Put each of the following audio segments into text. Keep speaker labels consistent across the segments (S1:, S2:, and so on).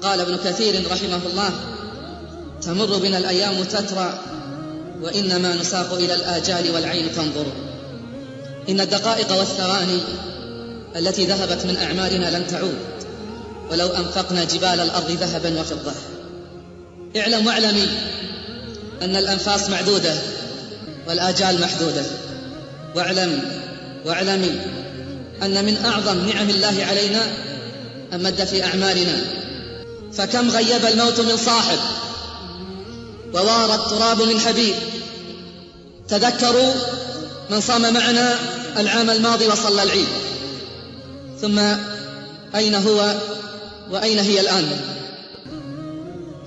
S1: قال ابن كثير رحمه الله: تمر بنا الأيام تترى وإنما نساق إلى الآجال والعين تنظر. إن الدقائق والثواني التي ذهبت من أعمارنا لن تعود ولو أنفقنا جبال الأرض ذهبا وفضة. اعلم واعلمي أن الأنفاس معدودة والآجال محدودة. واعلمي أن من أعظم نعم الله علينا أن مد في أعمارنا، فكم غيب الموت من صاحب ووارى التراب من حبيب. تذكروا من صام معنا العام الماضي وصلى العيد، ثم أين هو وأين هي الآن؟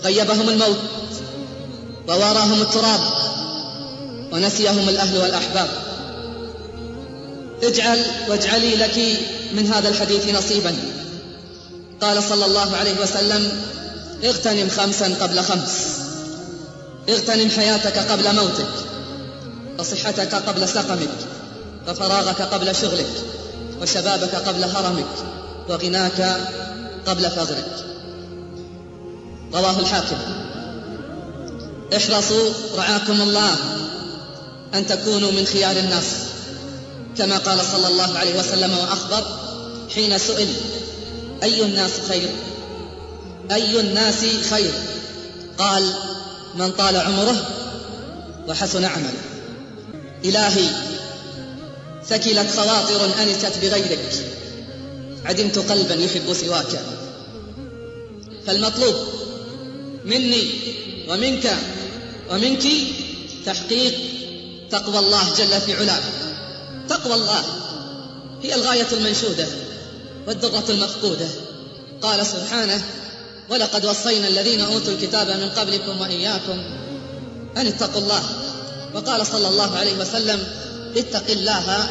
S1: غيبهم الموت وواراهم التراب ونسيهم الأهل والأحباب. واجعلي لك من هذا الحديث نصيبا. قال صلى الله عليه وسلم: اغتنم 5 قبل 5. اغتنم حياتك قبل موتك، وصحتك قبل سقمك، وفراغك قبل شغلك، وشبابك قبل هرمك، وغناك قبل فقرك. رواه الحاكم. احرصوا رعاكم الله أن تكونوا من خيار الناس، كما قال صلى الله عليه وسلم وأخبر حين سئل: أي الناس خير؟ أي الناس خير؟ قال: من طال عمره وحسن عمله. إلهي، ثكلت خواطر أنست بغيرك، عدمت قلبا يحب سواك. فالمطلوب مني ومنك ومنك تحقيق تقوى الله جل في علاه. تقوى الله هي الغاية المنشودة والدرة المفقودة. قال سبحانه: ولقد وصينا الذين أوتوا الكتاب من قبلكم وإياكم أن اتقوا الله. وقال صلى الله عليه وسلم: اتق الله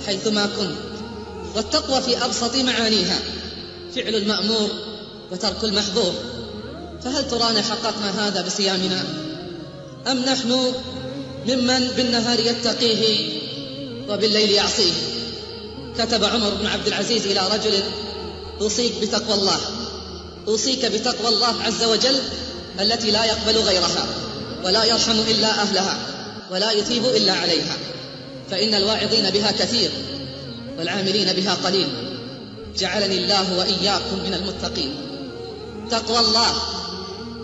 S1: حيثما كنت. والتقوى في أبسط معانيها فعل المأمور وترك المحظور. فهل ترانا حققنا هذا بصيامنا، أم نحن ممن بالنهار يتقيه وبالليل يعصيه؟ كتب عمر بن عبد العزيز إلى رجل: أوصيك بتقوى الله، أوصيك بتقوى الله عز وجل التي لا يقبل غيرها، ولا يرحم إلا أهلها، ولا يثيب إلا عليها، فإن الواعظين بها كثير والعاملين بها قليل. جعلني الله وإياكم من المتقين. تقوى الله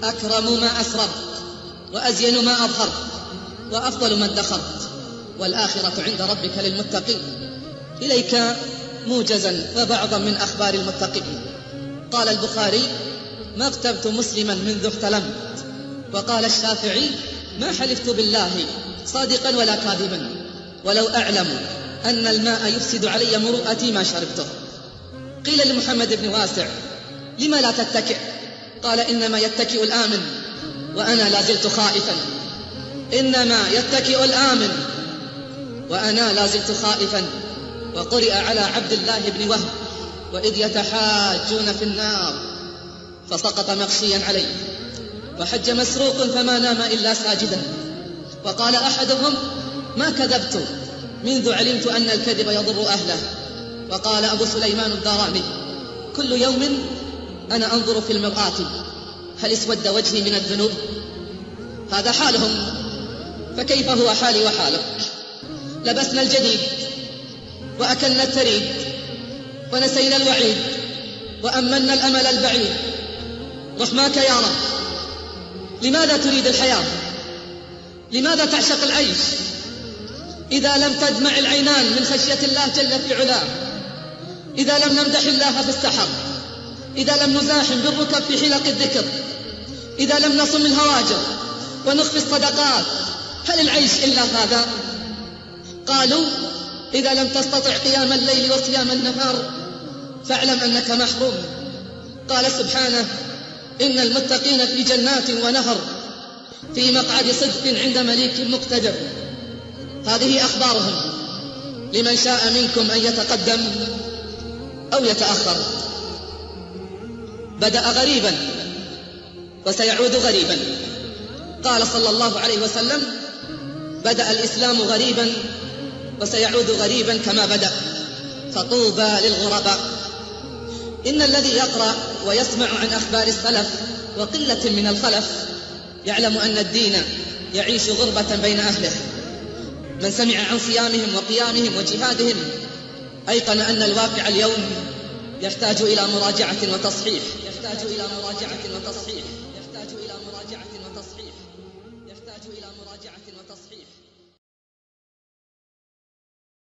S1: أكرم ما أسررت، وأزين ما أظهرت، وأفضل ما ادخرت، والآخرة عند ربك للمتقين. إليك موجزا وبعضا من أخبار المتقين. قال البخاري: ما اغتبت مسلما منذ احتلمت. وقال الشافعي: ما حلفت بالله صادقا ولا كاذبا، ولو أعلم أن الماء يفسد علي مروءتي ما شربته. قيل لمحمد بن واسع: لما لا تتكئ؟ قال: إنما يتكئ الآمن وأنا لا زلت خائفا. إنما يتكئ الآمن وأنا لا زلت خائفا. وقرئ على عبد الله بن وهب: وإذ يتحاجون في النار فسقط مغشيا عليه. وحج مسروق فما نام إلا ساجدا. وقال أحدهم: ما كذبت منذ علمت أن الكذب يضر أهله. وقال أبو سليمان الداراني: كل يوم أنا أنظر في المرآة هل اسود وجهي من الذنوب؟ هذا حالهم، فكيف هو حالي وحالك؟ لبسنا الجديد وأكلنا الثريد ونسينا الوعيد وأمنا الأمل البعيد. رحماك يا رب، لماذا تريد الحياة؟ لماذا تعشق العيش إذا لم تدمع العينان من خشية الله جل في علاه؟ إذا لم نمدح الله في السحر، إذا لم نزاحم بالركب في حلق الذكر، إذا لم نصم الهواجر ونخفي الصدقات، هل العيش إلا هذا؟ قالوا: إذا لم تستطع قيام الليل وصيام النهار فاعلم أنك محروم. قال سبحانه: إن المتقين في جنات ونهر في مقعد صدق عند مليك مقتدر. هذه أخبارهم لمن شاء منكم أن يتقدم أو يتأخر. بدأ غريبا وسيعود غريبا. قال صلى الله عليه وسلم: بدأ الإسلام غريبا وسيعود غريبا كما بدأ، فطوبى للغرباء. إن الذي يقرأ ويسمع عن أخبار السلف وقلة من الخلف يعلم أن الدين يعيش غربة بين أهله. من سمع عن صيامهم وقيامهم وجهادهم أيقن أن الواقع اليوم يحتاج إلى مراجعة وتصحيح، يحتاج إلى مراجعة وتصحيح، يحتاج إلى مراجعة وتصحيح، يحتاج إلى مراجعة وتصحيح.